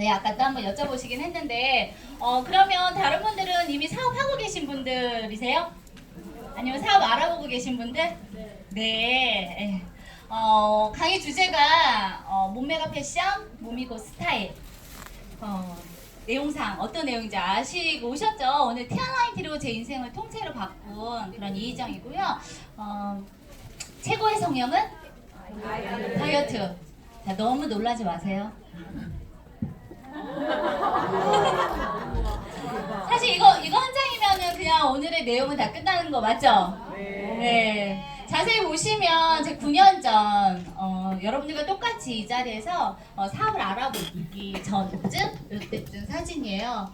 네, 아까도 한번 여쭤보시긴 했는데 그러면 다른 분들은 이미 사업하고 계신 분들이세요? 아니면 사업 알아보고 계신 분들? 네. 강의 주제가 몸매가 패션, 몸이 곧 스타일. 내용상 어떤 내용인지 아시고 오셨죠? 오늘 티아나인티로 제 인생을 통째로 바꾼 그런 이희정이고요. 최고의 성형은? 다이어트. 자, 너무 놀라지 마세요. 사실 이거 한 장이면은 그냥 오늘의 내용은 다 끝나는 거 맞죠? 네. 자세히 보시면 제 9년 전 여러분들과 똑같이 이 자리에서 사업을 알아보기 전쯤 이때쯤 사진이에요.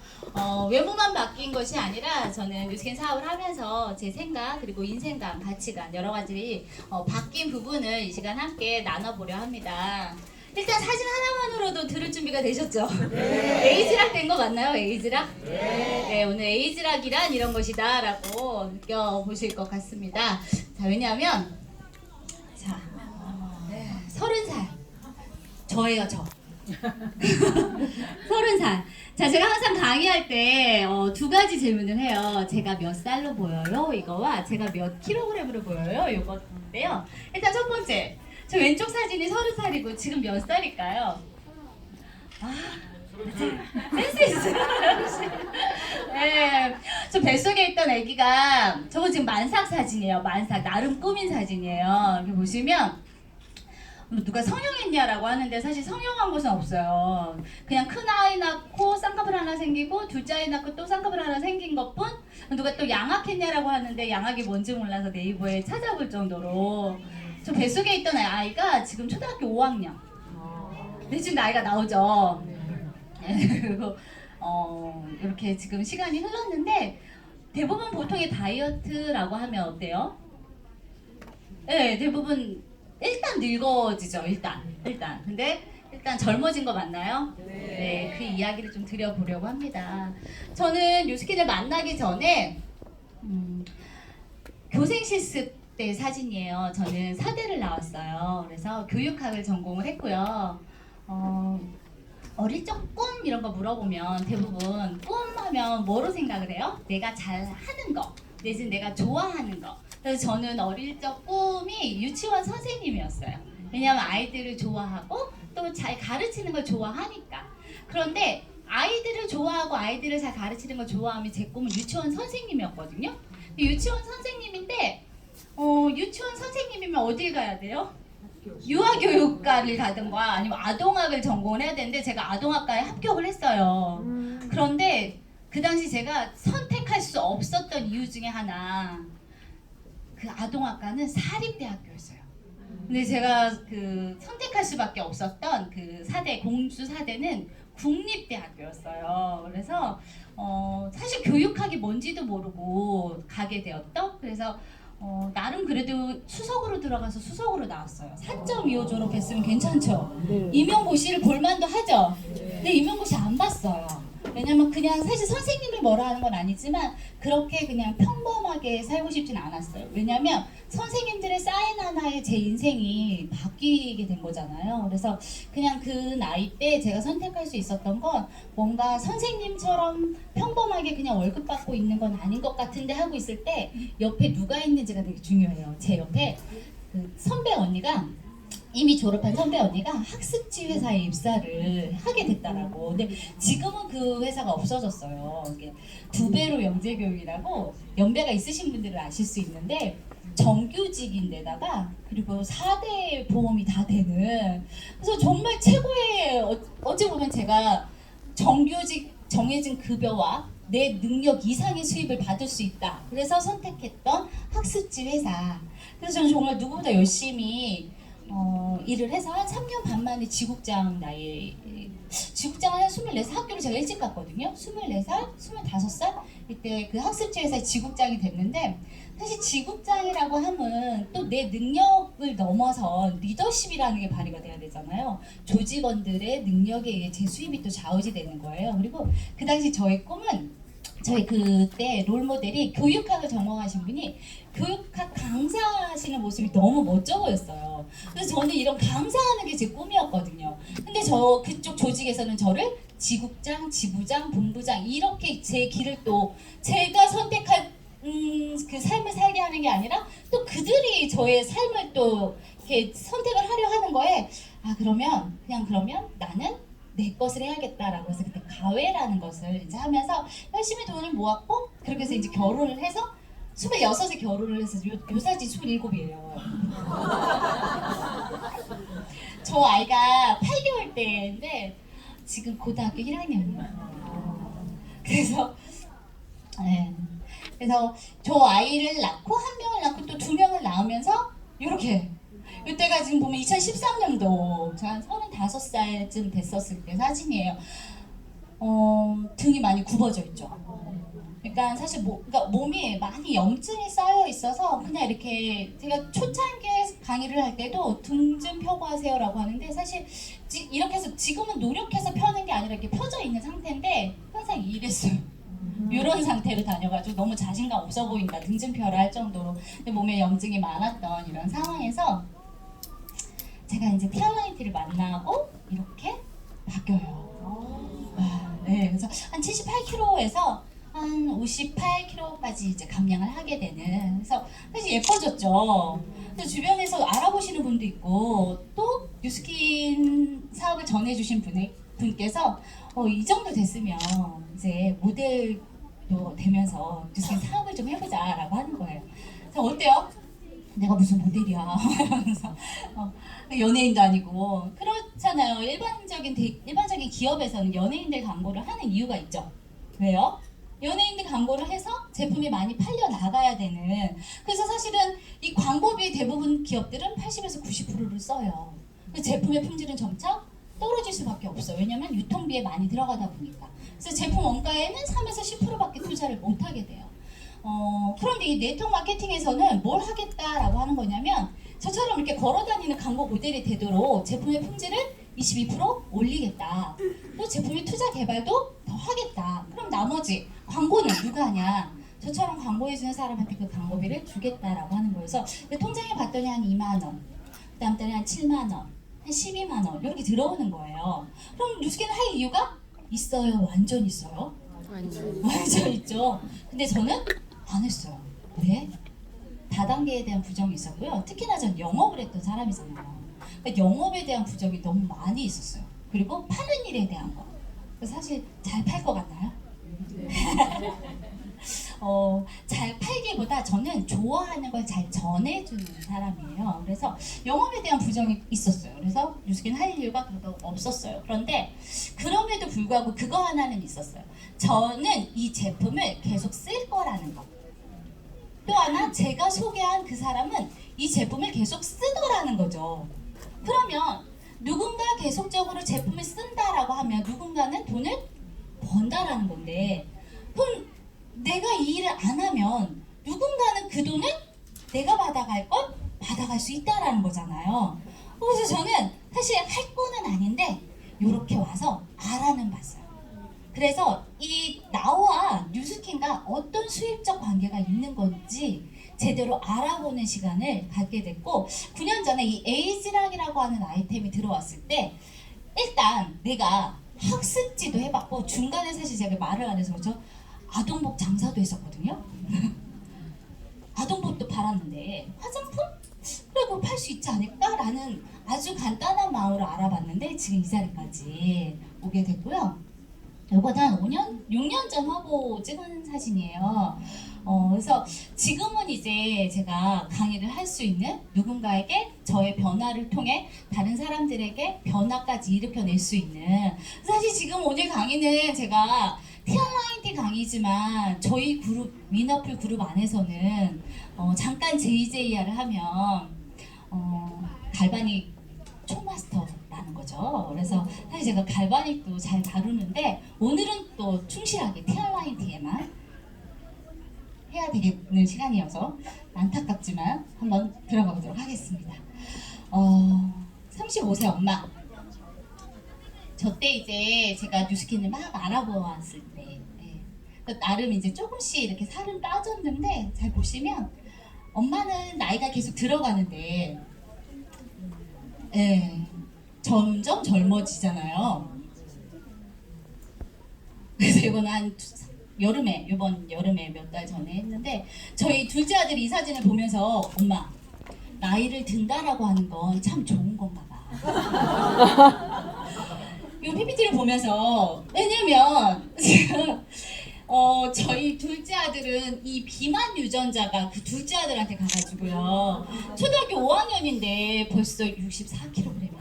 외모만 바뀐 것이 아니라 저는 뉴스캔 사업을 하면서 제 생각 그리고 인생관, 가치관 여러 가지 바뀐 부분을 이 시간 함께 나눠보려 합니다. 일단 사진 하나만으로도 들을 준비가 되셨죠? 네. 에이즈락 된 거 맞나요? 에이즈락? 네, 오늘 에이즈락이란 이런 것이다 라고 느껴보실 것 같습니다. 자, 왜냐하면 자, 30살 저예요, 저. 30살. 자, 제가 항상 강의할 때 두 가지 질문을 해요. 제가 몇 살로 보여요? 이거와 제가 몇 킬로그램으로 보여요? 이건데요. 일단 첫 번째. 저 왼쪽 사진이 30살이고 지금 몇 살일까요? 센스 있어요. 네, 저 뱃속에 있던 아기가 저거 지금 만삭 사진이에요. 만삭 나름 꾸민 사진이에요. 이렇게 보시면 누가 성형했냐라고 하는데 사실 성형한 것은 없어요. 그냥 큰 아이 낳고 쌍꺼풀 하나 생기고 둘째 아이 낳고 또 쌍꺼풀 하나 생긴 것뿐. 누가 또 양악했냐라고 하는데 양악이 뭔지 몰라서 네이버에 찾아볼 정도로 저 뱃속에 있던 아이가 지금 초등학교 5학년. 네, 지금 나이가 나오죠. 그리고 이렇게 지금 시간이 흘렀는데 대부분 보통의 다이어트라고 하면 어때요? 네, 대부분 일단 늙어지죠. 일단. 근데 일단 젊어진 거 맞나요? 네, 그 이야기를 좀 드려보려고 합니다. 저는 뉴스킨을 만나기 전에 교생 실습 때 사진이에요. 저는 사대를 나왔어요. 그래서 교육학을 전공을 했고요. 어릴 적 꿈 이런 거 물어보면 대부분 꿈 하면 뭐로 생각을 해요? 내가 잘 하는 거, 내지는 내가 좋아하는 거. 그래서 저는 어릴 적 꿈이 유치원 선생님이었어요. 왜냐하면 아이들을 좋아하고 또 잘 가르치는 걸 좋아하니까. 그런데 아이들을 좋아하고 아이들을 잘 가르치는 걸 좋아하면 제 꿈은 유치원 선생님이었거든요. 유치원 선생님인데 유치원 선생님이면 어딜 가야 돼요? 유아교육과를 가든가 아니면 아동학을 전공을 해야 되는데 제가 아동학과에 합격을 했어요. 그런데 그 당시 제가 선택할 수 없었던 이유 중에 하나, 그 아동학과는 사립대학교였어요. 근데 제가 그 선택할 수밖에 없었던 그 사대, 공주 사대는 국립대학교였어요. 그래서 사실 교육학이 뭔지도 모르고 가게 되었던. 그래서 나름 그래도 수석으로 들어가서 수석으로 나왔어요. 4.25 졸업했으면 괜찮죠? 임용고시를 볼만도 하죠? 근데 임용고시 안 봤어요. 왜냐면 그냥 사실 선생님을 뭐라 하는 건 아니지만 그렇게 그냥 평범하게 살고 싶진 않았어요. 왜냐면 선생님들의 사인 하나에 제 인생이 바뀌게 된 거잖아요. 그래서 그냥 그 나이 때 제가 선택할 수 있었던 건 뭔가 선생님처럼 평범하게 그냥 월급 받고 있는 건 아닌 것 같은데 하고 있을 때 옆에 누가 있는지가 되게 중요해요. 제 옆에 그 선배 언니가, 이미 졸업한 선배 언니가 학습지 회사에 입사를 하게 됐다라고. 근데 지금은 그 회사가 없어졌어요. 이게 2배로 영재교육이라고 연배가 있으신 분들은 아실 수 있는데 정규직인데다가 그리고 4대 보험이 다 되는, 그래서 정말 최고의 어찌 보면 제가 정규직 정해진 급여와 내 능력 이상의 수입을 받을 수 있다. 그래서 선택했던 학습지 회사. 그래서 저는 정말 누구보다 열심히 일을 해서 한 3년 반 만에 지국장 나이에, 지국장을 한 24살, 학교를 제가 일찍 갔거든요. 24살, 25살 이때 그 학습지 회사에 지국장이 됐는데, 사실 지국장이라고 하면 또 내 능력을 넘어선 리더십이라는 게 발휘가 돼야 되잖아요. 조직원들의 능력에 의해 제 수입이 또 좌우지되는 거예요. 그리고 그 당시 저의 꿈은 저희 그때 롤모델이 교육학을 전공하신 분이 교육학 강사하시는 모습이 너무 멋져 보였어요. 그래서 저는 이런 강사하는 게 제 꿈이었거든요. 근데 저 그쪽 조직에서는 저를 지국장, 지부장, 본부장 이렇게 제 길을 또 제가 선택한 그 삶을 살게 하는 게 아니라 또 그들이 저의 삶을 또 이렇게 선택을 하려 하는 거에 그러면 나는 내 것을 해야겠다라고 해서 그때 가외라는 것을 이제 하면서 열심히 돈을 모았고 그렇게 해서 이제 결혼을 해서 26에 결혼을 해서 요사지 27이에요. 저 아이가 8개월 때인데 지금 고등학교 1학년이에요. 그래서 네. 그래서 저 아이를 낳고 한 명을 낳고 또 2명을 낳으면서 이렇게 이때가 지금 보면 2013년도 제가 한 35살쯤 됐었을 때 사진이에요. 등이 많이 굽어져 있죠. 그러니까 사실 그러니까 몸이 많이 염증이 쌓여 있어서 그냥 이렇게 제가 초창기에 강의를 할 때도 등 좀 펴고 하세요라고 하는데 사실 이렇게 해서 지금은 노력해서 펴는 게 아니라 이렇게 펴져 있는 상태인데 항상 이랬어요. 이런 상태로 다녀가지고 너무 자신감 없어 보인다, 등 좀 펴라 할 정도로 몸에 염증이 많았던 이런 상황에서 제가 이제 티알라인티를 만나고 이렇게 바뀌어요. 네, 그래서 한 78kg에서 한 58kg까지 이제 감량을 하게 되는. 그래서 사실 예뻐졌죠. 그래서 주변에서 알아보시는 분도 있고 또 뉴스킨 사업을 전해주신 분께서 이 정도 됐으면 이제 모델도 되면서 뉴스킨 사업을 좀 해보자라고 하는 거예요. 그래서 어때요? 내가 무슨 모델이야 이러면서 연예인도 아니고 그렇잖아요. 일반적인 기업에서는 연예인들 광고를 하는 이유가 있죠. 왜요? 연예인들 광고를 해서 제품이 많이 팔려 나가야 되는. 그래서 사실은 이 광고비 대부분 기업들은 80에서 90%를 써요. 제품의 품질은 점차 떨어질 수밖에 없어요. 왜냐면 유통비에 많이 들어가다 보니까. 그래서 제품 원가에는 3에서 10%밖에 투자를 못 하게 돼요. 그런데 이 네트워크 마케팅에서는 뭘 하겠다라고 하는 거냐면 저처럼 이렇게 걸어다니는 광고 모델이 되도록 제품의 품질을 22% 올리겠다. 또 제품의 투자 개발도 더 하겠다. 그럼 나머지 광고는 누가 하냐? 저처럼 광고해주는 사람한테 그 광고비를 주겠다라고 하는 거여서 통장에 봤더니 한 2만 원, 그 다음 달에 한 7만 원, 한 12만 원 이렇게 들어오는 거예요. 그럼 뉴스캔을 할 이유가 있어요? 완전 있어요? 완전 있죠. 근데 저는 안 했어요. 왜? 다단계에 대한 부정이 있었고요. 특히나 전 영업을 했던 사람이잖아요. 그러니까 영업에 대한 부정이 너무 많이 있었어요. 그리고 파는 일에 대한 거. 사실 잘 팔 것 같나요? 잘 팔기보다 저는 좋아하는 걸 잘 전해주는 사람이에요. 그래서 영업에 대한 부정이 있었어요. 그래서 뉴스킨 할 이유가 더더욱 없었어요. 그런데 그럼에도 불구하고 그거 하나는 있었어요. 저는 이 제품을 계속 쓸 거라는 거. 또 하나 제가 소개한 그 사람은 이 제품을 계속 쓰더라는 거죠. 그러면 누군가 계속적으로 제품을 쓴다라고 하면 누군가는 돈을 번다라는 건데 그럼 내가 이 일을 안 하면 누군가는 그 돈을 내가 받아갈 걸 받아갈 수 있다라는 거잖아요. 그래서 저는 사실 할 거는 아닌데 이렇게 와서 알아는 봤어요. 그래서 이 나와 뉴스킨과 어떤 수익적 관계가 있는 건지 제대로 알아보는 시간을 갖게 됐고 9년 전에 이 에이지락이라고 하는 아이템이 들어왔을 때 일단 내가 학습지도 해봤고 중간에 사실 제가 말을 안 해서 그렇죠. 아동복 장사도 했었거든요. 아동복도 팔았는데 화장품? 그래 뭐 팔 수 있지 않을까라는 아주 간단한 마음으로 알아봤는데 지금 이 자리까지 오게 됐고요. 이거는 한 5년, 6년 전 화보 찍은 사진이에요. 그래서 지금은 이제 제가 강의를 할 수 있는 누군가에게 저의 변화를 통해 다른 사람들에게 변화까지 일으켜낼 수 있는 사실 지금 오늘 강의는 제가 티알라인티 강의지만 저희 그룹 위너풀 그룹 안에서는 잠깐 JJR을 하면 갈바닉 총마스터라는 거죠. 그래서 사실 제가 갈바닉도 잘 다루는데 오늘은 또 충실하게 티알라인티에만 해야 되겠는 시간이어서 안타깝지만 한번 들어가 보도록 하겠습니다. 35세 엄마. 저 때 이제 제가 뉴스킨을 막 알아보았을 때 나름 이제 조금씩 이렇게 살은 빠졌는데 잘 보시면 엄마는 나이가 계속 들어가는데 예, 점점 젊어지잖아요. 그래서 이거는 이번 여름에 몇 달 전에 했는데 저희 둘째 아들이 이 사진을 보면서 엄마 나이를 든다라고 하는 건 참 좋은 건가 봐. 이 PPT를 보면서 왜냐면 지금 저희 둘째 아들은 이 비만 유전자가 그 둘째 아들한테 가가지고요. 초등학교 5학년인데 벌써 64kg이에요.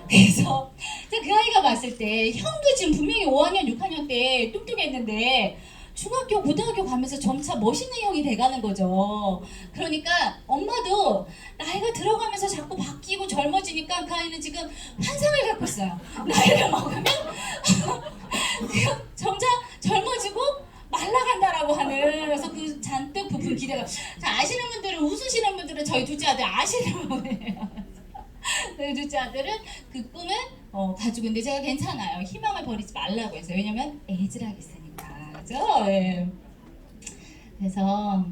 그래서 그 아이가 봤을 때 형도 지금 분명히 5학년, 6학년 때 뚱뚱했는데 중학교, 고등학교 가면서 점차 멋있는 형이 돼가는 거죠. 그러니까 엄마도 나이가 들어가면서 자꾸 바뀌고 젊어지니까 그 아이는 지금 환상을 갖고 있어요. 나이를 먹으면 점차 젊어지고 말라간다라고 하는 그래서 그 잔뜩 부푼 기대가 자, 아시는 분들은 웃으시는 분들은 저희 둘째 아들 아시는 분이에요. 저희 둘째 아들은 그 꿈을 가지고 있는데 제가 괜찮아요. 희망을 버리지 말라고 했어요. 왜냐면 애질하게 있으니까. 그죠? 예. 그래서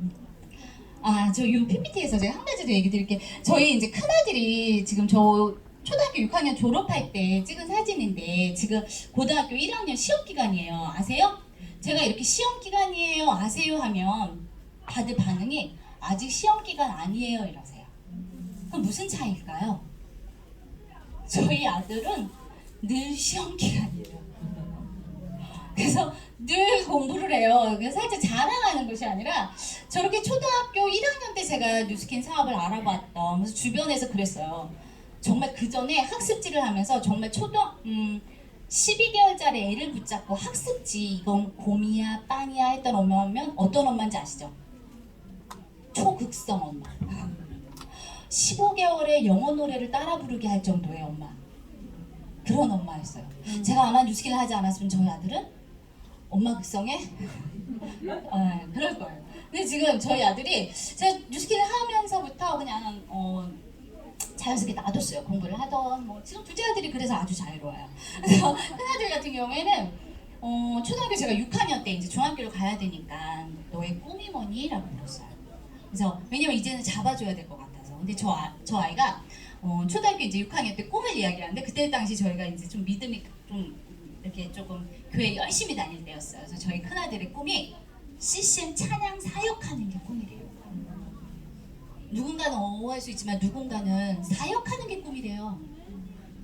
저 이 PPT에서 제가 한 가지 더 얘기 드릴게요. 저희 이제 큰아들이 지금 저 초등학교 6학년 졸업할 때 찍은 사진인데 지금 고등학교 1학년 시험 기간이에요. 아세요? 제가 이렇게 시험 기간이에요. 아세요? 하면 다들 반응이 아직 시험 기간 아니에요. 이러세요. 그럼 무슨 차이일까요? 저희 아들은 늘 시험 기간이에요. 그래서 늘 공부를 해요. 그래서 살짝 자랑하는 것이 아니라 저렇게 초등학교 1학년 때 제가 뉴스킨 사업을 알아봤던 그래서 주변에서 그랬어요. 정말 그 전에 학습지를 하면서 정말 12개월짜리 애를 붙잡고 학습지 이건 곰이야 빵이야 했던 엄마면 어떤 엄마인지 아시죠? 초극성 엄마. 15개월에 영어 노래를 따라 부르게 할 정도의 엄마. 그런 엄마였어요. 제가 아마 뉴스킨을 하지 않았으면 저희 아들은 엄마 극성에 그럴 거예요. 근데 지금 저희 아들이 제가 뉴스킨을 하면서부터 그냥 자연스럽게 놔뒀어요. 공부를 하던 지금 둘째 아들이 그래서 아주 자유로워요. 그래서 큰아들 같은 경우에는 초등학교 제가 6학년 때 이제 중학교를 가야 되니까 너의 꿈이 뭐니? 라고 물었어요. 그래서 왜냐면 이제는 잡아줘야 될 것 같아서. 근데 저 아이가 초등학교 이제 6학년 때 꿈을 이야기하는데 그때 당시 저희가 이제 좀 믿음이 좀 이렇게 조금 교회 열심히 다닐 때였어요. 그래서 저희 큰아들의 꿈이 CCM 찬양 사역하는 게 꿈이래요. 누군가는 할 수 있지만 누군가는 사역하는 게 꿈이래요.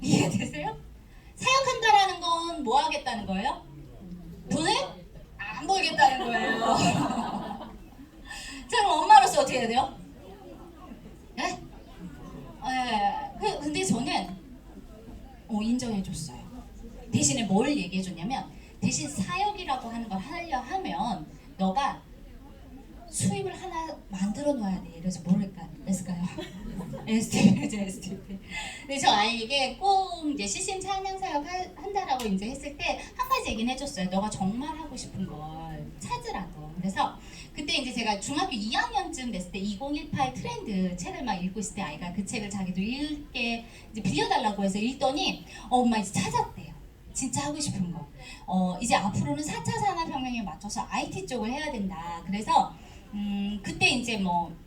이해되세요? 사역한다라는 건 뭐 하겠다는 거예요? 돈을 안 벌겠다는 거예요. 자, 그럼 엄마로서 어떻게 해야 돼요? 네? 근데 저는 인정해줬어요. 대신에 뭘 얘기해줬냐면 대신 사역이라고 하는 걸 하려 하면 너가 수입을 하나 만들어 놔야 돼. 그래서 했을까요? STP. 근데 저 아이에게 꼭 이제 CCM 찬양 사역 한다라고 이제 했을 때 한 가지 얘기는 해줬어요. 너가 정말 하고 싶은 걸 찾으라고. 그래서 그때 이제 제가 중학교 2학년쯤 됐을 때 2018 트렌드 책을 막 읽고 있을 때 아이가 그 책을 자기도 읽게 이제 빌려달라고 해서 읽더니 엄마 이제 찾았대요. 진짜 하고 싶은 거. 이제 앞으로는 4차 산업혁명에 맞춰서 IT 쪽을 해야 된다. 그래서 그때 이제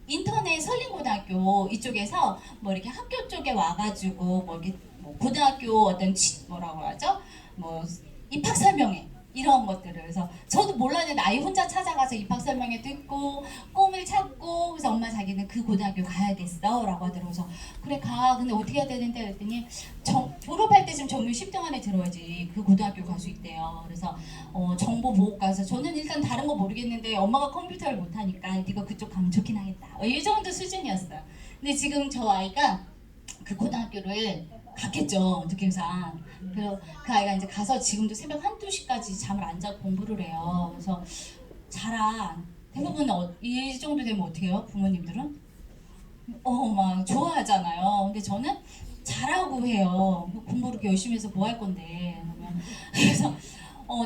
인터넷 설린고등학교 이쪽에서 이렇게 학교 쪽에 와가지고 이렇게 고등학교 어떤 뭐라고 하죠? 입학 설명회 이런 것들을 그래서 저도 몰랐는데 아이 혼자 찾아가서 입학 설명회 듣고 꿈을 찾고 그래서 엄마 자기는 그 고등학교 가야겠어 라고 하더라고요. 그래서 그래 가. 근데 어떻게 해야 되는데 그랬더니 졸업할 때 지금 정규 10등 안에 들어야지 그 고등학교 갈 수 있대요. 그래서 정보 보호과에서 저는 일단 다른 거 모르겠는데 엄마가 컴퓨터를 못하니까 네가 그쪽 가면 좋긴 하겠다. 이 정도 수준이었어요. 근데 지금 저 아이가 그 고등학교를 갔겠죠. 느낌상. 그래서 그 아이가 이제 가서 지금도 새벽 1, 2시까지 잠을 안 자고 공부를 해요. 그래서 자라. 대부분 이 정도 되면 어떻게 해요? 부모님들은? 막 좋아하잖아요. 근데 저는 자라고 해요. 공부 그렇게 열심히 해서 뭐 할 건데. 그래서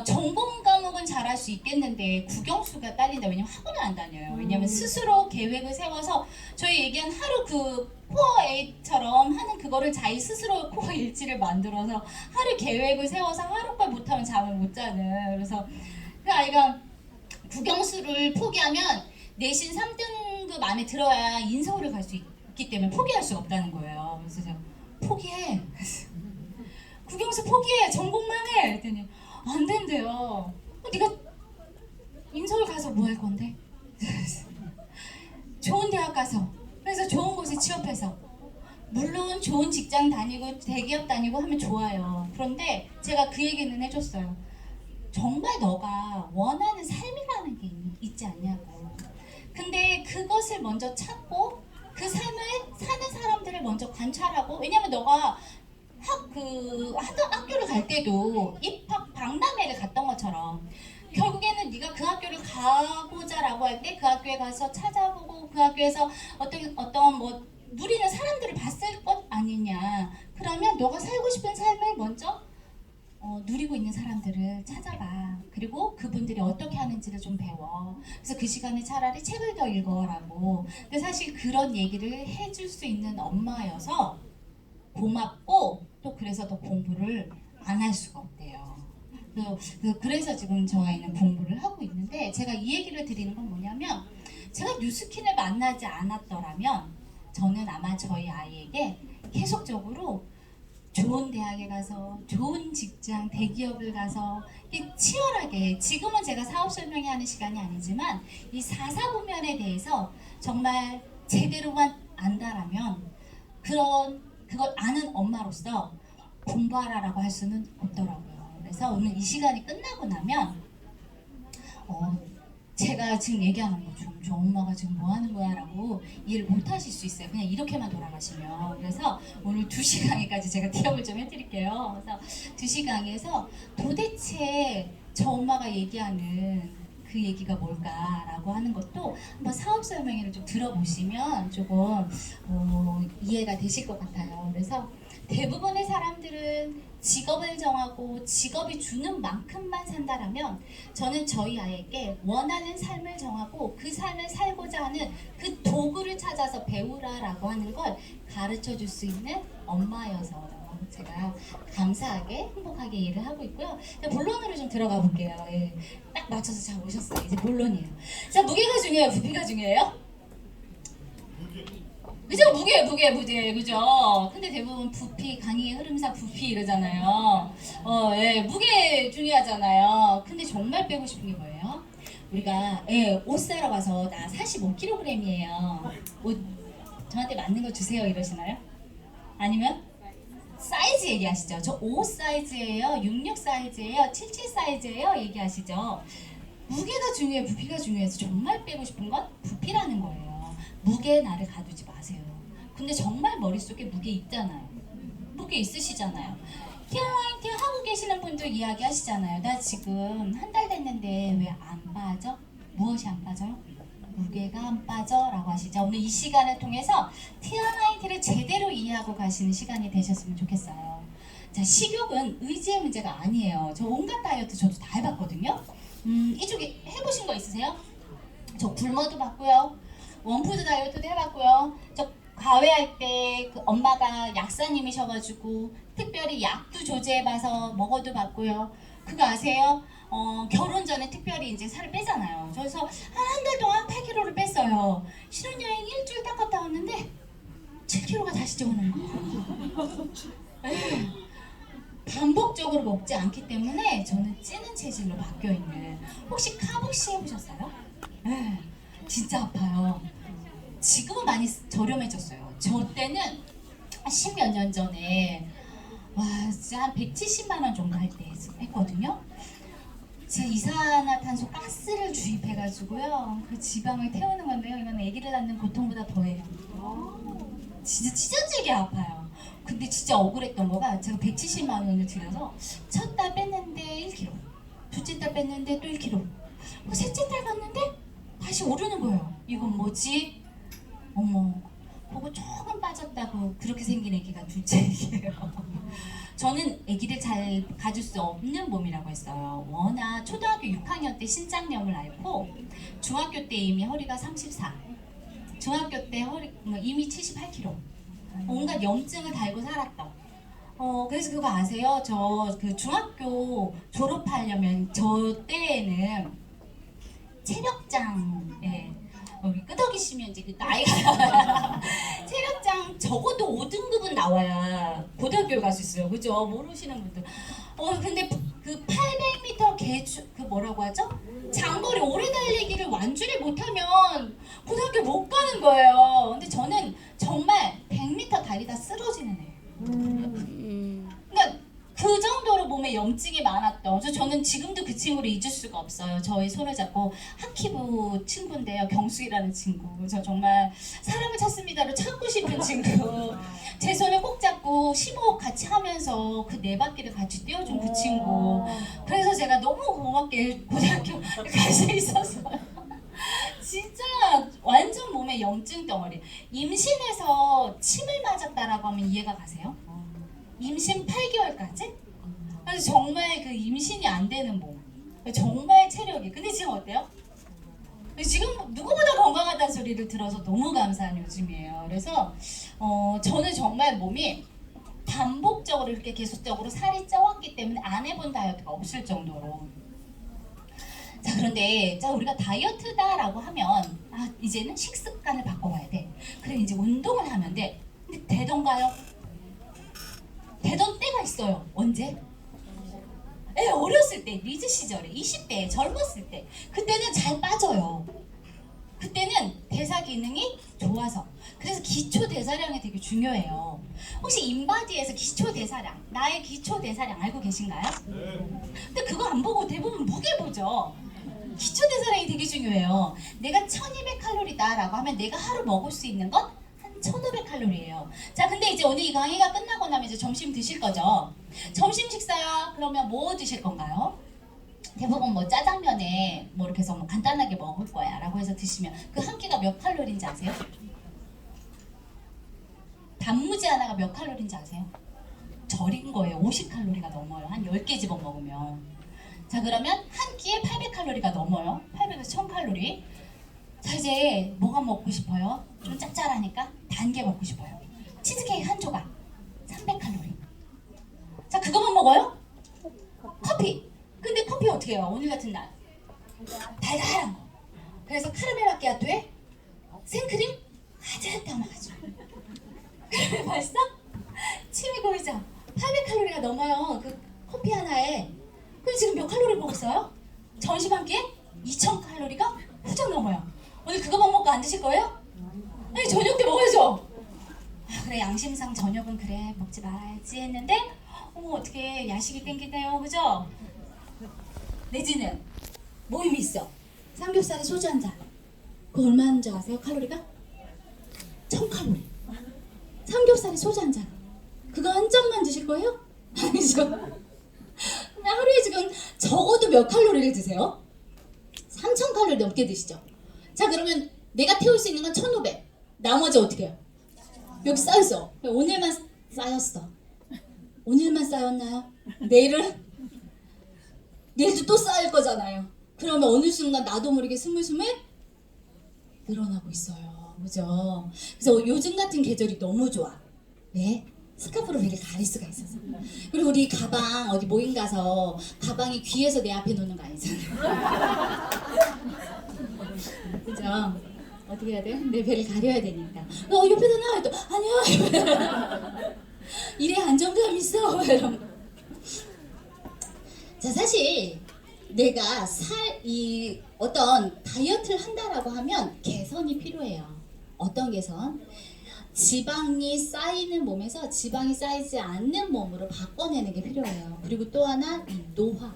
전공 과목은 잘할 수 있겠는데 국영수가 딸린다. 왜냐면 학원을 안 다녀요. 왜냐면 스스로 계획을 세워서 저희 얘기한 하루 그 코어 8처럼 하는 그거를 자기 스스로 코어 일지를 만들어서 하루 계획을 세워서 하루빨 못하면 잠을 못 자는. 그래서 그 아이가 국영수를 포기하면 내신 3등급 안에 들어야 인서울을 갈 수 있기 때문에 포기할 수가 없다는 거예요. 그래서 제가 포기해. 국영수 포기해. 전공만 해. 그랬더니 안 된대요. 네가 인서울 가서 뭐 할 건데? 좋은 대학 가서, 그래서 좋은 곳에 취업해서, 물론 좋은 직장 다니고 대기업 다니고 하면 좋아요. 그런데 제가 그 얘기는 해줬어요. 정말 너가 원하는 삶이라는 게 있지 않냐고. 근데 그것을 먼저 찾고 그 삶을 사는 사람들을 먼저 관찰하고, 왜냐면 너가 학교를 갈 때도 입학 박람회를 갔던 것처럼 결국에는 네가 그 학교를 가보자라고 할 때 그 학교에 가서 찾아보고 그 학교에서 어떤 뭐 누리는 사람들을 봤을 것 아니냐. 그러면 너가 살고 싶은 삶을 먼저 누리고 있는 사람들을 찾아봐. 그리고 그분들이 어떻게 하는지를 좀 배워. 그래서 그 시간에 차라리 책을 더 읽어라고. 근데 사실 그런 얘기를 해줄 수 있는 엄마여서 고맙고, 또 그래서 더 공부를 안 할 수가 없대요. 그래서 지금 저 아이는 공부를 하고 있는데, 제가 이 얘기를 드리는 건 뭐냐면, 제가 뉴스킨을 만나지 않았더라면 저는 아마 저희 아이에게 계속적으로 좋은 대학에 가서 좋은 직장, 대기업을 가서 치열하게, 지금은 제가 사업 설명회 하는 시간이 아니지만 이 4사부면에 대해서 정말 제대로만 안다라면 그걸 아는 엄마로서 공부하라라고 할 수는 없더라고요. 그래서 오늘 이 시간이 끝나고 나면 제가 지금 얘기하는 거죠. 저 엄마가 지금 뭐 하는 거야 라고 이해를 못 하실 수 있어요. 그냥 이렇게만 돌아가시면. 그래서 오늘 2시 강의까지 제가 티업을 좀 해드릴게요. 그래서 2시 강의에서 도대체 저 엄마가 얘기하는 그 얘기가 뭘까라고 하는 것도 한번 사업 설명회를 좀 들어보시면 조금 이해가 되실 것 같아요. 그래서 대부분의 사람들은 직업을 정하고 직업이 주는 만큼만 산다라면, 저는 저희 아이에게 원하는 삶을 정하고 그 삶을 살고자 하는 그 도구를 찾아서 배우라라고 하는 걸 가르쳐 줄 수 있는 엄마여서 제가 감사하게 행복하게 일을 하고 있고요. 본론으로 좀 들어가 볼게요. 예. 딱 맞춰서 잘 오셨어요. 이제 본론이에요. 자, 무게가 중요해요? 부피가 중요해요? 그죠? 무게, 그죠? 근데 대부분 부피, 강의의 흐름상 부피 이러잖아요. 예, 무게 중요하잖아요. 근데 정말 빼고 싶은 게 뭐예요? 우리가, 옷 사러 가서 나 45kg이에요. 옷 저한테 맞는 거 주세요 이러시나요? 아니면 사이즈 얘기하시죠? 저 5 사이즈예요, 66 사이즈예요, 77 사이즈예요 얘기하시죠? 무게가 중요해, 부피가 중요해서 정말 빼고 싶은 건 부피라는 거예요. 무게에 나를 가두지 마세요. 근데 정말 머릿속에 무게 있잖아요. 무게 있으시잖아요. 티어라이팅 하고 계시는 분들 이야기 하시잖아요. 나 지금 한 달 됐는데 왜 안 빠져? 무엇이 안 빠져요? 무게가 안 빠져 라고 하시죠. 오늘 이 시간을 통해서 티어라이팅을 제대로 이해하고 가시는 시간이 되셨으면 좋겠어요. 자, 식욕은 의지의 문제가 아니에요. 저 온갖 다이어트 저도 다 해봤거든요. 이쪽에 해보신 거 있으세요? 저 굶어도 봤고요. 원푸드 다이어트도 해봤고요. 저 과외할 때 그 엄마가 약사님이셔가지고 특별히 약도 조제해봐서 먹어도 봤고요. 그거 아세요? 결혼 전에 특별히 이제 살을 빼잖아요. 그래서 한 달 동안 8kg를 뺐어요. 신혼여행 일주일 딱 갔다 왔는데 7kg가 다시 쪄오는 거예요. 반복적으로 먹지 않기 때문에 저는 찌는 체질로 바뀌어있는. 혹시 카복시 해보셨어요? 진짜 아파요. 지금은 많이 저렴해졌어요. 저 때는 10몇 년 전에 와 진짜 한 170만 원 정도 할 때 했거든요. 제가 이산화탄소 가스를 주입해가지고요. 그 지방을 태우는 건데요. 이건 아기를 낳는 고통보다 더해요. 진짜 찢어지게 아파요. 근데 진짜 억울했던 거가 제가 170만 원을 들여서 첫 달 뺐는데 1kg, 둘째 달 뺐는데 또 1kg, 셋째 달 갔는데 다시 오르는 거예요. 이건 뭐지? 어머, 보고 조금 빠졌다고 그렇게 생긴 애기가 둘째 애기예요. 저는 아기를 잘 가질 수 없는 몸이라고 했어요. 워낙 초등학교 6학년 때 신장염을 앓고 중학교 때 이미 허리가 34, 중학교 때 이미 78kg, 온갖 염증을 달고 살았던 그래서 그거 아세요? 저 그 중학교 졸업하려면 저 때에는 체력장에 우리 끄덕이시면 이제 그 나이가 체력장 적어도 5등급은 나와야 고등학교를 갈 수 있어요. 그죠? 모르시는 분들. 근데 그 800m 그 뭐라고 하죠? 장거리 오래 달리기를 완주를 못하면 고등학교 못 가는 거예요. 근데 저는 정말 100m 달리다 쓰러지는 애예요. 그러니까 그 정도로 몸에 염증이 많았던 저는 지금도 그 친구를 잊을 수가 없어요. 저희 손을 잡고 학기부 친구인데요. 경숙이라는 친구. 저 정말 사람을 찾습니다로 찾고 싶은 친구. 제 손을 꼭 잡고 심호흡 같이 하면서 그 네 바퀴를 같이 띄워준 그 친구. 그래서 제가 너무 고맙게 고등학교 갈 수 있었어요. 진짜 완전 몸에 염증 덩어리. 임신해서 침을 맞았다라고 하면 이해가 가세요? 임신 8개월까지? 그래서 정말 그 임신이 안 되는 몸. 정말 체력이. 근데 지금 어때요? 지금 누구보다 건강하다는 소리를 들어서 너무 감사한 요즘이에요. 그래서 저는 정말 몸이 반복적으로 이렇게 계속적으로 살이 쪄왔기 때문에 안 해본 다이어트가 없을 정도로. 자, 그런데 우리가 다이어트다라고 하면 이제는 식습관을 바꿔봐야 돼. 그래 이제 운동을 하면 돼. 근데 되던가요? 되던 때가 있어요. 언제? 어렸을 때, 리즈 시절에, 20대, 젊었을 때. 그때는 잘 빠져요. 그때는 대사 기능이 좋아서. 그래서 기초 대사량이 되게 중요해요. 혹시 인바디에서 기초 대사량, 나의 기초 대사량 알고 계신가요? 근데 그거 안 보고 대부분 무게 보죠. 기초 대사량이 되게 중요해요. 내가 1200칼로리다라고 하면 내가 하루 먹을 수 있는 건 1500칼로리예요. 자, 근데 이제 오늘 이 강의가 끝나고 나면 이제 점심 드실 거죠? 점심 식사야? 그러면 뭐 드실 건가요? 대부분 뭐 짜장면에 뭐 이렇게 해서 뭐 간단하게 먹을 거야 라고 해서 드시면 그 한 끼가 몇 칼로리인지 아세요? 단무지 하나가 몇 칼로리인지 아세요? 절인 거예요. 50칼로리가 넘어요. 한 10개 집어 먹으면. 자, 그러면 한 끼에 800칼로리가 넘어요. 800에서 1000칼로리. 자, 이제 뭐가 먹고 싶어요? 좀 짭짤하니까 단 게 먹고 싶어요. 치즈케이크 한 조각 300칼로리. 자, 그거만 먹어요? 커피. 근데 커피 어떻게 해요? 오늘 같은 날 달달한 거. 그래서 카라멜 마키아토에 생크림 아주 담아가지고. 그러면 맛있어? 침이 고이죠? 800칼로리가 넘어요. 그 커피 하나에. 근데 지금 몇 칼로리 먹었어요? 점심 한 끼에 2000칼로리가 훌쩍 넘어요. 오늘 그거만 먹고 안 드실 거예요? 아니, 저녁 때 먹어야죠. 그래, 양심상 저녁은 그래 먹지 말아야지 했는데 어떻게 야식이 땡기네요. 그죠? 내지는 모임이 있어. 삼겹살에 소주 한 잔. 그거 얼마인 줄 아세요? 칼로리가? 1000칼로리. 삼겹살에 소주 한 잔. 그거 한 잔만 드실 거예요? 아니죠. 하루에 지금 적어도 몇 칼로리를 드세요? 3000칼로리 넘게 드시죠. 자, 그러면 내가 태울 수 있는 건 1500. 나머지 어떻게 해요? 여기 쌓였어. 오늘만 쌓였어. 오늘만 쌓였나요? 내일은? 내일도 또 쌓일 거잖아요. 그러면 어느 순간 나도 모르게 스물스물 늘어나고 있어요. 그죠? 그래서 요즘 같은 계절이 너무 좋아. 왜? 스카프로 배를 가릴 수가 있어서. 그리고 우리 가방 어디 모임 가서 가방이 귀에서 내 앞에 놓는 거 아니잖아요. 그죠? 어떻게 해야 돼요? 내 배를 가려야 되니까. 옆에서 나와요. 또 아니야. 이래 안정감 있어. 이러면. 자, 사실 내가 어떤 다이어트를 한다라고 하면 개선이 필요해요. 어떤 개선? 지방이 쌓이는 몸에서 지방이 쌓이지 않는 몸으로 바꿔내는 게 필요해요. 그리고 또 하나, 이 노화.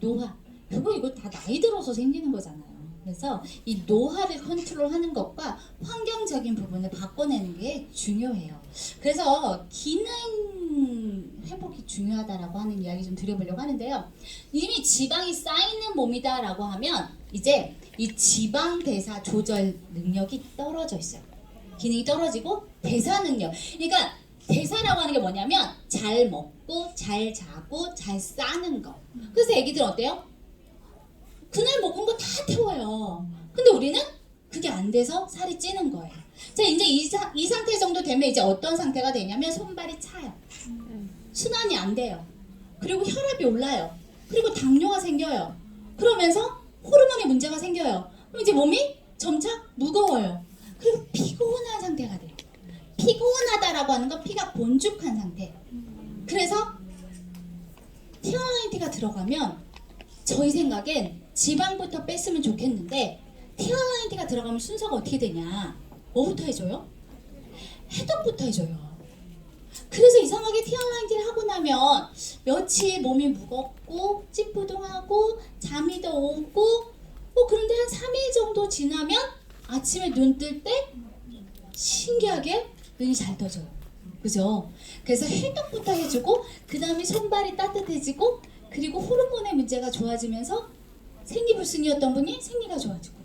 이거 다 나이 들어서 생기는 거잖아요. 그래서 이 노화를 컨트롤하는 것과 환경적인 부분을 바꿔내는 게 중요해요. 그래서 기능 회복이 중요하다라고 하는 이야기 좀 드려보려고 하는데요. 이미 지방이 쌓이는 몸이다라고 하면 이제 이 지방 대사 조절 능력이 떨어져 있어요. 기능이 떨어지고 대사 능력. 그러니까 대사라고 하는 게 뭐냐면 잘 먹고 잘 자고 잘 싸는 거. 그래서 애기들 어때요? 그날 먹은 거 다 태워요. 근데 우리는 그게 안 돼서 살이 찌는 거예요. 자, 이제 이 상태 정도 되면 이제 어떤 상태가 되냐면 손발이 차요. 순환이 안 돼요. 그리고 혈압이 올라요. 그리고 당뇨가 생겨요. 그러면서 호르몬에 문제가 생겨요. 그럼 이제 몸이 점차 무거워요. 그리고 피곤한 상태가 돼요. 피곤하다라고 하는 건 피가 곤죽한 상태. 그래서 티알라인티가 들어가면 저희 생각엔 지방부터 뺐으면 좋겠는데 티알라인티가 들어가면 순서가 어떻게 되냐? 뭐부터 해줘요? 해독부터 해줘요. 그래서 이상하게 티알라인티를 하고 나면 며칠 몸이 무겁고 찌뿌둥하고 잠이 더 오고 그런데 한 3일 정도 지나면 아침에 눈 뜰 때 신기하게 눈이 잘 떠져요. 그죠? 그래서 해독부터 해주고 그 다음에 손발이 따뜻해지고 그리고 호르몬의 문제가 좋아지면서 생리불순이었던 분이 생리가 좋아지고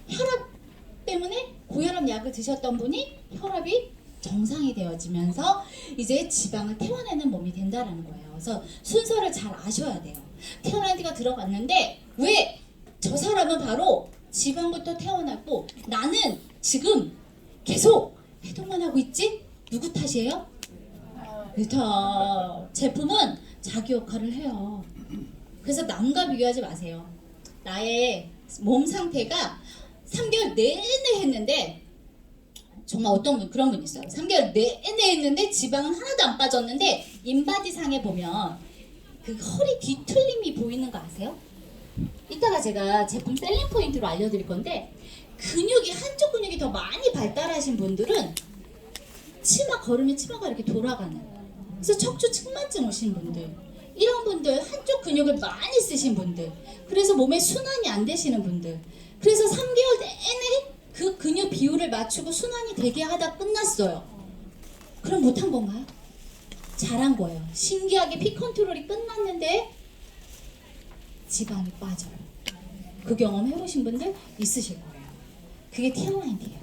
혈압 때문에 고혈압 약을 드셨던 분이 혈압이 정상이 되어지면서 이제 지방을 태워내는 몸이 된다라는 거예요. 그래서 순서를 잘 아셔야 돼요. 티알라인티가 들어갔는데 왜 저 사람은 바로 지방부터 태어났고 나는 지금 계속 해독만 하고 있지? 누구 탓이에요? 다 제품은 자기 역할을 해요. 그래서 남과 비교하지 마세요. 나의 몸 상태가 3개월 내내 했는데 정말 어떤 분 그런 분 있어요. 3개월 내내 했는데 지방은 하나도 안 빠졌는데 인바디상에 보면 그 허리 뒤틀림이 보이는 거 아세요? 이따가 제가 제품 셀링 포인트로 알려드릴 건데 근육이 한쪽 근육이 더 많이 발달하신 분들은 치마 걸으면 치마가 이렇게 돌아가는 그래서 척추 측만증 오신 분들 이런 분들 한쪽 근육을 많이 쓰신 분들 그래서 몸에 순환이 안 되시는 분들 그래서 3개월 내내 그 근육 비율을 맞추고 순환이 되게 하다 끝났어요. 그럼 못한 건가요? 잘한 거예요. 신기하게 피 컨트롤이 끝났는데 지방이 빠져요. 그 경험 해보신 분들 있으실 거예요. 그게 티알라인티예요.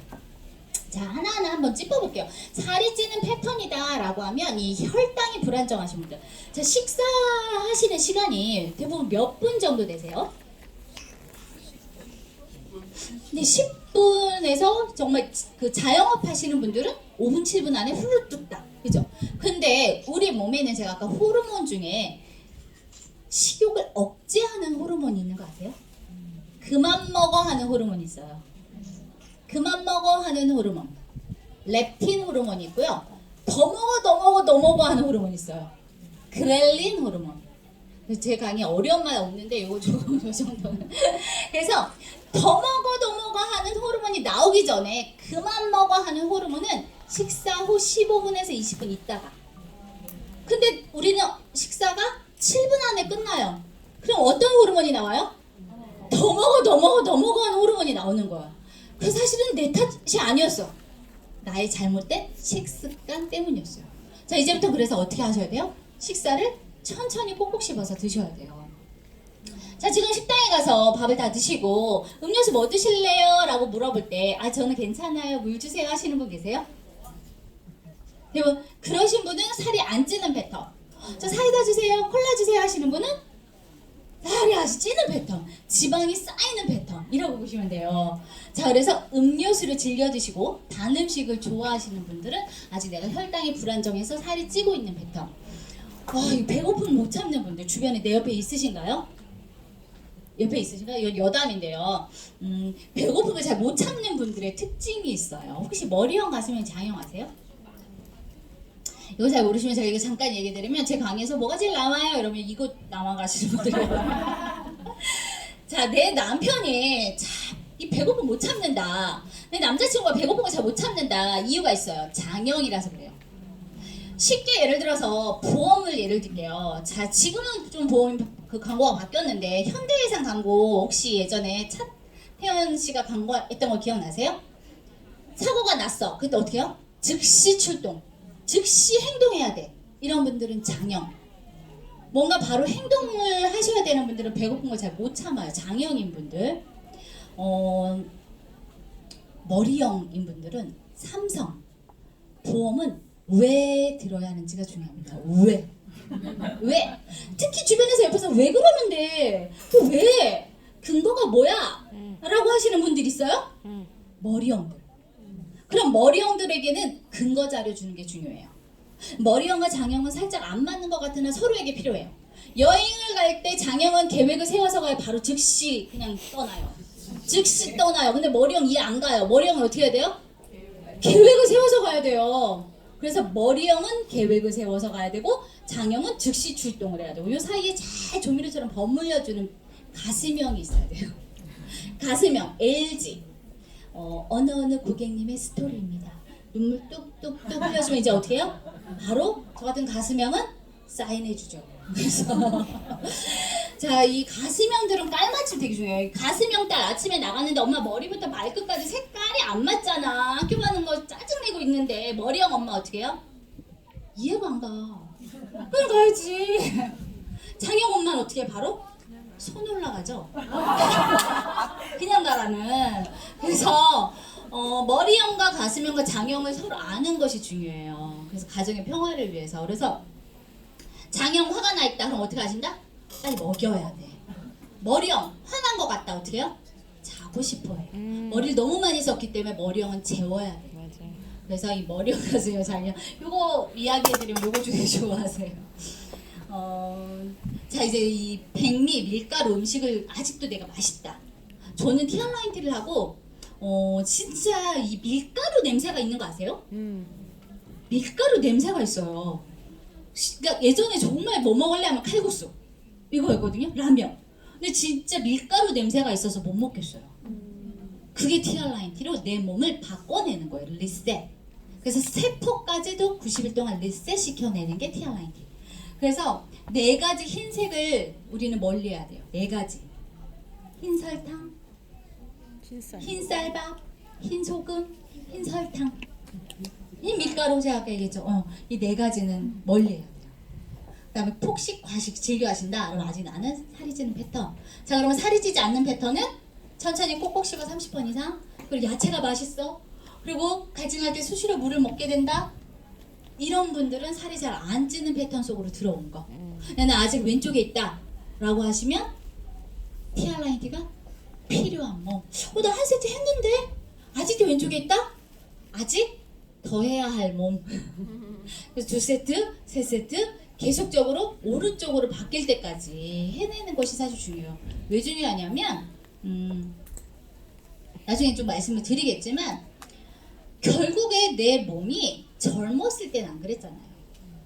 자 하나하나 한번 짚어볼게요. 살이 찌는 패턴이다 라고 하면 이 혈당이 불안정하신 분들 자 식사하시는 시간이 대부분 몇 분 정도 되세요? 근데 10분에서 정말 그 자영업 하시는 분들은 5분 7분 안에 후루룩 뚝딱 그죠? 근데 우리 몸에는 제가 아까 호르몬 중에 식욕을 억제하는 호르몬이 있는 거 아세요? 그만 먹어 하는 호르몬이 있어요. 그만 먹어 하는 호르몬 렙틴 호르몬이 있고요. 더 먹어 더 먹어 더 먹어 하는 호르몬이 있어요. 그렐린 호르몬 제 강의 어려운 말 없는데 이거 조금 이 정도는 그래서 더 먹어 더 먹어 하는 호르몬이 나오기 전에 그만 먹어 하는 호르몬은 식사 후 15분에서 20분 있다가 근데 우리는 식사가 7분 안에 끝나요. 그럼 어떤 호르몬이 나와요? 더 먹어 더 먹어 더 먹어 하는 호르몬이 나오는 거야. 그래서 사실은 내 탓이 아니었어. 나의 잘못된 식습관 때문이었어요. 자 이제부터 그래서 어떻게 하셔야 돼요? 식사를 천천히 꼭꼭 씹어서 드셔야 돼요. 자 지금 식당에 가서 밥을 다 드시고 음료수 뭐 드실래요? 라고 물어볼 때 아 저는 괜찮아요 물 주세요 하시는 분 계세요? 대부분 그러신 분은 살이 안 찌는 패턴 저 사이다 주세요 콜라 주세요 하시는 분은 살이 아주 찌는 패턴 지방이 쌓이는 패턴 이라고 보시면 돼요. 자 그래서 음료수를 즐겨 드시고 단 음식을 좋아하시는 분들은 아직 내가 혈당이 불안정해서 살이 찌고 있는 패턴 이 배고픔 못 참는 분들 주변에 내 옆에 있으신가요? 옆에 있으신가요? 여담인데요. 배고픔을 잘 못 참는 분들의 특징이 있어요. 혹시 머리형 가슴형 장형 아세요? 이거 잘 모르시면 제가 이거 잠깐 얘기 드리면 제 강의에서 뭐가 제일 나와요? 이러면 이거 나와가시는 분들이에요. 자, 내 남편이 이 배고픔 못 참는다. 내 남자친구가 배고픈 거 잘 못 참는다. 이유가 있어요. 장형이라서 그래요. 쉽게 예를 들어서 보험을 예를 들게요. 자 지금은 좀 보험 그 광고가 바뀌었는데 현대해상 광고 혹시 예전에 차태현 씨가 광고했던 거 기억나세요? 사고가 났어. 그때 어떻게 해요? 즉시 출동. 즉시 행동해야 돼. 이런 분들은 장형. 뭔가 바로 행동을 하셔야 되는 분들은 배고픈 걸 잘 못 참아요. 장형인 분들. 머리형인 분들은 삼성. 보험은 왜 들어야 하는지가 중요합니다. 왜? 왜? 특히 주변에서 옆에서 왜 그러는데? 그 왜? 근거가 뭐야? 라고 하시는 분들 있어요? 머리형들. 그럼 머리형들에게는 근거 자료 주는 게 중요해요. 머리형과 장형은 살짝 안 맞는 것 같으나 서로에게 필요해요. 여행을 갈 때 장형은 계획을 세워서 가요. 바로 즉시 그냥 떠나요. 즉시 떠나요. 근데 머리형 이해 안 가요. 머리형은 어떻게 해야 돼요? 계획을 세워서 가야 돼요. 그래서 머리형은 계획을 세워서 가야 되고 장형은 즉시 출동을 해야 되고 이 사이에 잘 조미료처럼 버무려주는 가슴형이 있어야 돼요. 가슴형 LG 어느 고객님의 스토리입니다. 눈물 뚝뚝뚝 흘려주면 이제 어떻게 해요? 바로 저 같은 가슴형은 사인해주죠. 그래서 자, 이 가슴형들은 깔맞춤 되게 중요해요. 가슴형 딸 아침에 나갔는데 엄마 머리부터 발끝까지 색깔이 안 맞잖아. 학교 가는 거 짜증내고 있는데 머리형 엄마 어떻게 해요? 이해가 안 가. 그럼 가야지. 장형 엄마는 어떻게 해? 바로? 손 올라가죠. 그냥 가라는. 그래서 머리형과 가슴형과 장형을 서로 아는 것이 중요해요. 그래서 가정의 평화를 위해서. 그래서 장형 화가 나 있다. 그럼 어떻게 하신다? 빨리 먹여야 돼. 머리형 화난 것 같다. 어떻게 해요? 자고 싶어해. 머리를 너무 많이 썼기 때문에 머리형은 재워야 돼. 맞아요. 그래서 이 머리형 가슴형 장형 요거 이야기해드리면 요거 중에 좋아하세요. 자 이제 이 백미 밀가루 음식을 아직도 내가 맛있다. 저는 티얼라인티를 하고 진짜 이 밀가루 냄새가 있는 거 아세요? 밀가루 냄새가 있어요. 그러니까 예전에 정말 뭐 먹을래 하면 칼국수 이거였거든요. 라면. 근데 진짜 밀가루 냄새가 있어서 못 먹겠어요. 그게 티얼라인티로 내 몸을 바꿔내는 거예요. 리셋. 그래서 세포까지도 90일 동안 리셋 시켜내는 게 티얼라인티. 그래서 4가지 흰색을 우리는 멀리해야 돼요. 4가지. 흰 설탕, 흰 쌀밥, 흰 소금, 흰 설탕. 이 밀가루 제가 아까 얘기했죠. 이 4가지는 멀리해야 돼요. 그 다음에 폭식, 과식 즐겨 하신다. 그럼 아직 나는 살이 찌는 패턴. 자 그러면 살이 찌지 않는 패턴은 천천히 꼭꼭 씹어 30번 이상. 그리고 야채가 맛있어. 그리고 갈증할 때 수시로 물을 먹게 된다. 이런 분들은 살이 잘 안 찌는 패턴 속으로 들어온 거. 나는 아직 왼쪽에 있다 라고 하시면 티알라인티가 필요한 몸. 나 한 세트 했는데 아직도 왼쪽에 있다? 아직 더 해야 할 몸. 그래서 2세트, 3세트 계속적으로 오른쪽으로 바뀔 때까지 해내는 것이 사실 중요해요. 왜 중요하냐면 나중에 좀 말씀을 드리겠지만 결국에 내 몸이 젊었을 때는 안 그랬잖아요.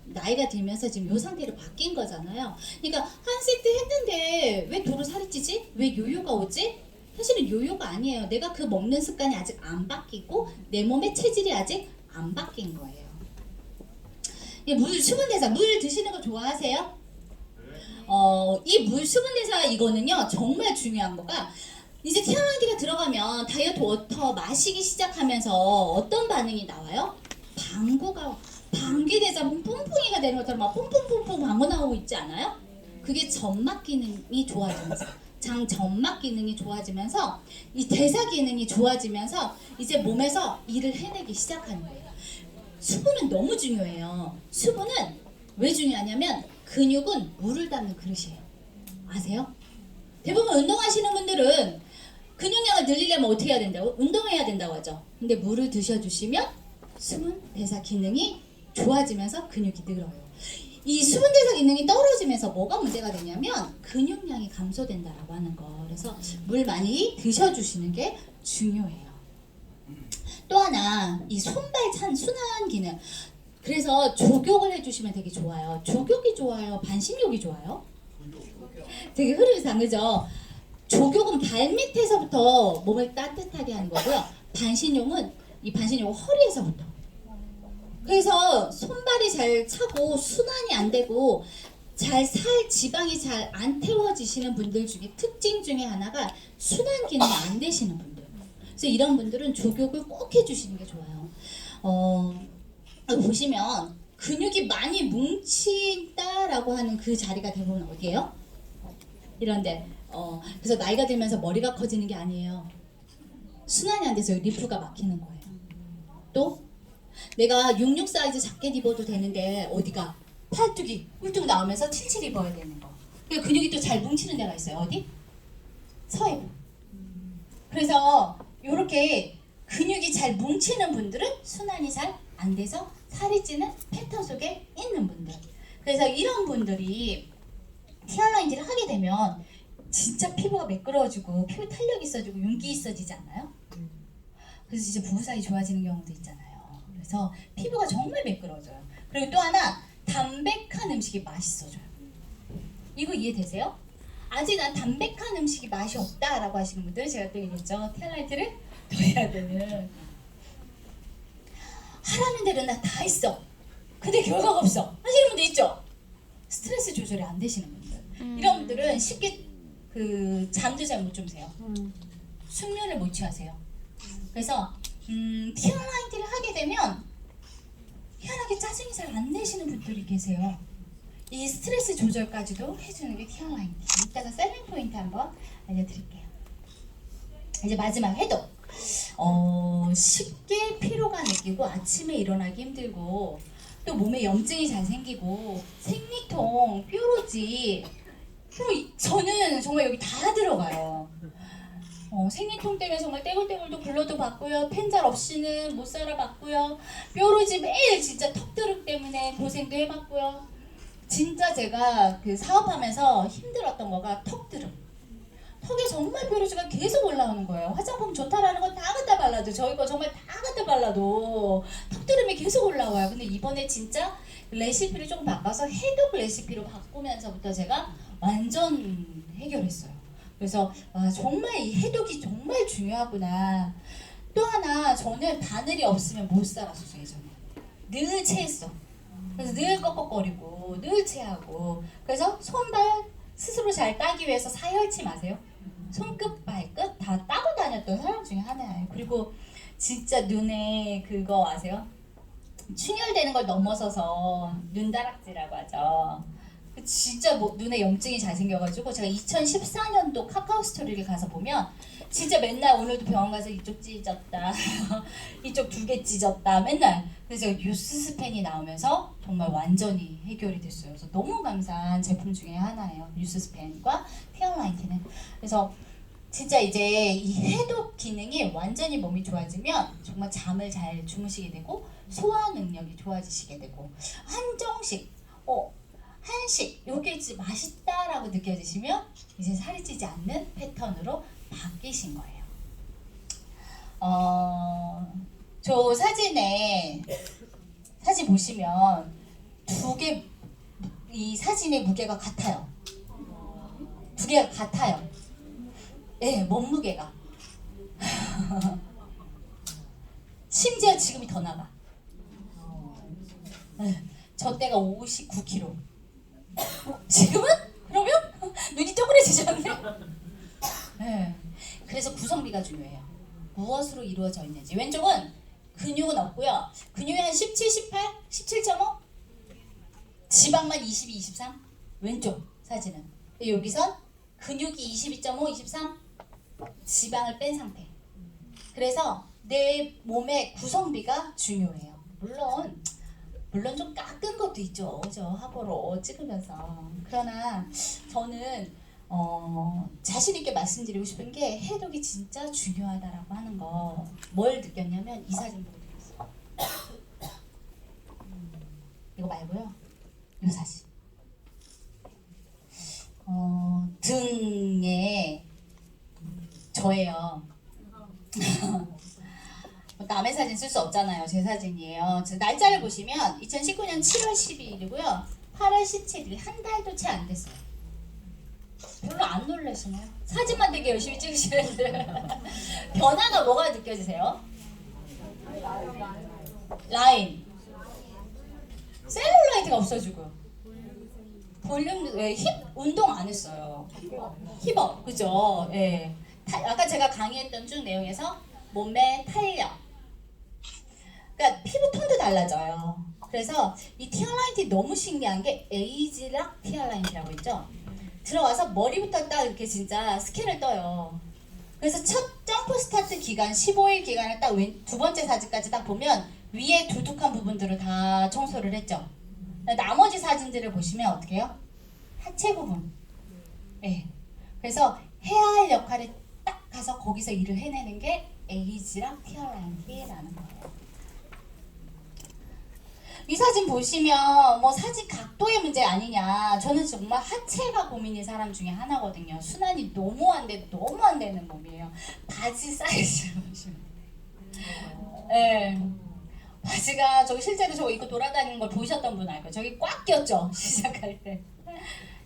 나이가 들면서 지금 요 상태로 바뀐 거잖아요. 그러니까 한 세트 했는데 왜 도로 살이 찌지? 왜 요요가 오지? 사실은 요요가 아니에요. 내가 그 먹는 습관이 아직 안 바뀌고 내 몸의 체질이 아직 안 바뀐 거예요. 물 수분대사, 물 드시는 거 좋아하세요? 이 물 수분대사 이거는요 정말 중요한 거가 이제 티알라인티가 들어가면 다이어트 워터 마시기 시작하면서 어떤 반응이 나와요? 방구가 방귀대자 뿡뿡이가 되는 것처럼 막 뿡뿡뿡뿡 방구 나오고 있지 않아요? 그게 점막 기능이 좋아지면서 장 점막 기능이 좋아지면서 이 대사 기능이 좋아지면서 이제 몸에서 일을 해내기 시작하는 거예요. 수분은 너무 중요해요. 수분은 왜 중요하냐면 근육은 물을 담는 그릇이에요. 아세요? 대부분 운동하시는 분들은 근육량을 늘리려면 어떻게 해야 된다고? 운동해야 된다고 하죠. 근데 물을 드셔주시면 수분 대사 기능이 좋아지면서 근육이 늘어요. 이 수분 대사 기능이 떨어지면서 뭐가 문제가 되냐면 근육량이 감소된다라고 하는 거. 그래서 물 많이 드셔주시는 게 중요해요. 또 하나 이 손발 찬 순환 기능. 그래서 조격을 해주시면 되게 좋아요. 조격이 좋아요? 반신욕이 좋아요? 되게 흐름이 다르죠? 조격은 발밑에서부터 몸을 따뜻하게 하는 거고요. 반신욕은 허리에서부터. 그래서 손발이 잘 차고 순환이 안 되고 살 지방이 잘 안 태워지시는 분들 중에 특징 중에 하나가 순환 기능이 안 되시는 분들. 그래서 이런 분들은 조격을 꼭 해주시는 게 좋아요. 보시면 근육이 많이 뭉친다라고 하는 그 자리가 대부분 어디예요? 이런데 그래서 나이가 들면서 머리가 커지는 게 아니에요. 순환이 안 돼서 리프가 막히는 거예요. 또 내가 66 사이즈 자켓 입어도 되는데 어디가 팔뚝이 꿀뚝 나오면서 77 입어야 되는 거. 그러니까 근육이 또 잘 뭉치는 데가 있어요. 어디? 서해부. 그래서 이렇게 근육이 잘 뭉치는 분들은 순환이 잘 안 돼서 살이 찌는 패턴 속에 있는 분들. 그래서 이런 분들이 티어라인질을 하게 되면 진짜 피부가 매끄러워지고 피부 탄력이 있어지고 윤기 있어지지 않나요? 그래서 진짜 부부 사이 좋아지는 경우도 있잖아요. 그래서 피부가 정말 매끄러워져요. 그리고 또 하나, 담백한 음식이 맛있어져요. 이거 이해되세요? 아직 난 담백한 음식이 맛이 없다라고 하시는 분들, 제가 또 얘기했죠. 티어라인질을 더 해야 되는. 하라는 대로 나 다 했어. 근데 결과가 없어. 하시는 분들 있죠? 스트레스 조절이 안 되시는 분들. 이런 분들은 쉽게 잠도 잘 못 주무세요. 숙면을 못 취하세요. 그래서 티어라인질을 하게 되면 희한하게 짜증이 잘 안 내시는 분들이 계세요. 이 스트레스 조절까지도 해주는 게 티어라인질. 이따가 셀링 포인트 한번 알려드릴게요. 이제 마지막 해독. 쉽게 피로가 느끼고 아침에 일어나기 힘들고 또 몸에 염증이 잘 생기고 생리통, 뾰루지, 저는 정말 여기 다 들어가요. 생리통 때문에 정말 떼굴떼굴도 블러도 받고요. 펜잘 없이는 못 살아봤고요. 뾰루지 매일 진짜 턱드륵 때문에 고생도 해봤고요. 진짜 제가 그 사업하면서 힘들었던 거가 턱드륵. 턱에 정말 뾰루지가 계속 올라오는 거예요. 화장품 좋다라는 건 다 갖다 발라도, 저희 거 정말 다 갖다 발라도 턱드름이 계속 올라와요. 근데 이번에 진짜 레시피를 조금 바꿔서 해독 레시피로 바꾸면서부터 제가 완전 해결했어요. 그래서 정말 이 해독이 정말 중요하구나. 또 하나, 저는 바늘이 없으면 못 살았었어요. 예전에 늘 체했어. 그래서 늘 꺽꺽거리고 늘 체하고. 그래서 손발 스스로 잘 따기 위해서 사열침 아세요? 손끝 발끝 다 따고 다녔던 사람 중에 하나예요. 그리고 진짜 눈에 그거 아세요? 충혈되는 걸 넘어서서 눈다락지라고 하죠. 진짜 눈에 염증이 잘 생겨가지고 제가 2014년도 카카오 스토리를 가서 보면 진짜 맨날 오늘도 병원 가서 이쪽 찢었다 이쪽 2개 찢었다 맨날. 그래서 제가 뉴스스펜이 나오면서 정말 완전히 해결이 됐어요. 그래서 너무 감사한 제품 중에 하나예요. 뉴스스펜과 티어라인티는. 그래서 진짜 이제 이 해독 기능이 완전히 몸이 좋아지면 정말 잠을 잘 주무시게 되고 소화 능력이 좋아지시게 되고 한정식, 한식 요게 맛있다라고 느껴지시면 이제 살이 찌지 않는 패턴으로 바뀌신 거예요. 저 사진 보시면 이 사진의 무게가 같아요. 2개가 같아요. 네, 몸무게가. 심지어 지금이 더 나가. 네, 저 때가 59kg. 지금은? 그러면? 눈이 쪼그레지셨네? 네. 그래서 구성비가 중요해요. 무엇으로 이루어져 있는지. 왼쪽은 근육은 없고요. 근육이 한 17, 18, 17.5? 지방만 22, 23? 왼쪽 사진은. 여기선 근육이 22.5, 23? 지방을 뺀 상태. 그래서 내 몸의 구성비가 중요해요. 물론 좀 깎은 것도 있죠. 저 화보로 찍으면서. 그러나 저는 자신 있게 말씀드리고 싶은 게 해독이 진짜 중요하다라고 하는 거. 뭘 느꼈냐면 이 사진 보고 느꼈어요. 이거 말고요. 이 사진. 등에 저예요. 남의 사진 쓸 수 없잖아요. 제 사진이에요. 날짜를 보시면 2019년 7월 12일이고요. 8월 17일, 한 달도 채 안 됐어요. 별로 안 놀라시나요? 사진만 되게 열심히 찍으시는데 변화가 뭐가 느껴지세요? 라인, 셀룰라이트가 없어지고요. 볼륨, 힙 운동 안 했어요. 힙업, 그죠? 예. 아까 제가 강의했던 쭉 내용에서 몸매 탄력, 그러니까 피부 톤도 달라져요. 그래서 이 티어라인티 너무 신기한 게 에이지락 티어라인티라고 있죠. 들어와서 머리부터 딱 이렇게 진짜 스캔을 떠요. 그래서 첫 점프 스타트 기간 15일 기간을 딱 두 번째 사진까지 딱 보면 위에 두둑한 부분들을 다 청소를 했죠. 나머지 사진들을 보시면 어떻게 해요? 하체 부분. 네. 그래서 해야 할 역할을 딱 가서 거기서 일을 해내는 게 에이지락 티어라인티라는 거예요. 이 사진 보시면 뭐 사진 각도의 문제 아니냐. 저는 정말 하체가 고민인 사람 중에 하나거든요. 순환이 너무 안 되는 몸이에요. 바지 사이즈를 보시면. 네. 바지가 저기 실제로 저거 입고 돌아다니는 걸 보셨던 분 알고 저기 꽉 꼈죠. 시작할 때.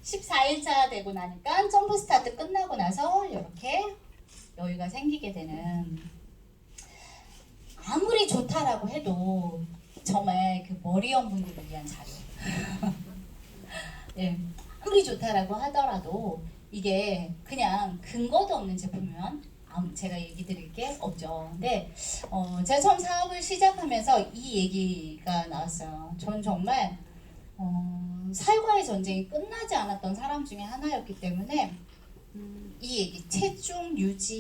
14일차 되고 나니까 점프 스타트 끝나고 나서 이렇게 여유가 생기게 되는, 아무리 좋다라고 해도 정말 그 머리형 분들을 위한 자료. 예, 아무리 좋다라고 하더라도 이게 그냥 근거도 없는 제품이면 제가 얘기 드릴 게 없죠. 근데 제가 처음 사업을 시작하면서 이 얘기가 나왔어요. 전 정말 살과의 전쟁이 끝나지 않았던 사람 중에 하나였기 때문에 이 얘기, 체중 유지